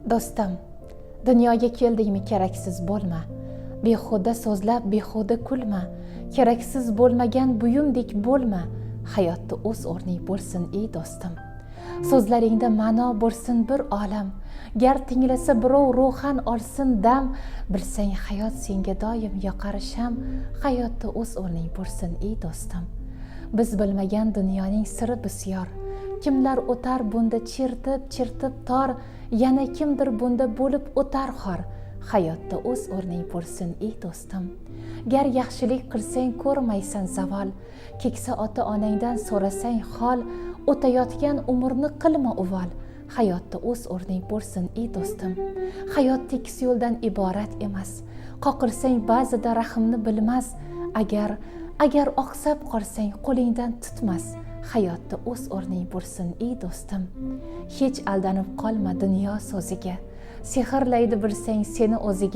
Do'stim, dunyoga keldingmi keraksiz bo'lma. Behuda so'zlab behuda kulma. Keraksiz bo'lmagan buyumdek bo'lma. Hayotda o'z o'rning bo'lsin ey do'stim. So'zlaringda ma'no bo'lsin bir olam. Gar tinglasa birov ruhan olsin dam. Bilsang hayot senga doim yoqar sham. Hayotda o'z o'rning bo'lsin ey do'stim. Biz bilmagan dunyoning siri bisyor. Kimlar o'tar bunda chertib tor, yana kimdir bunda bo'lib o'tar xor. Hayotda o'z o'rning bo'lsin ey do'stim. Gar yaxshilik qilsang ko'rmaysan zavol, keksa ota-onangdan so'rasang hol, o'tayotgan umrni qilma uvol. Hayotda o'z o'rning bo'lsin ey do'stim. Hayot tekis yo'ldan iborat emas. Qoqilsang ba'zida rahmni bilmas, agar oqsab qolsang qo'lingdan tutmas. Hayotda o'z o'rning bo'lsin ey do'stim. Hech aldanib qolma dunyo so'ziga. Sehrlaydi bilsang seni o'ziga.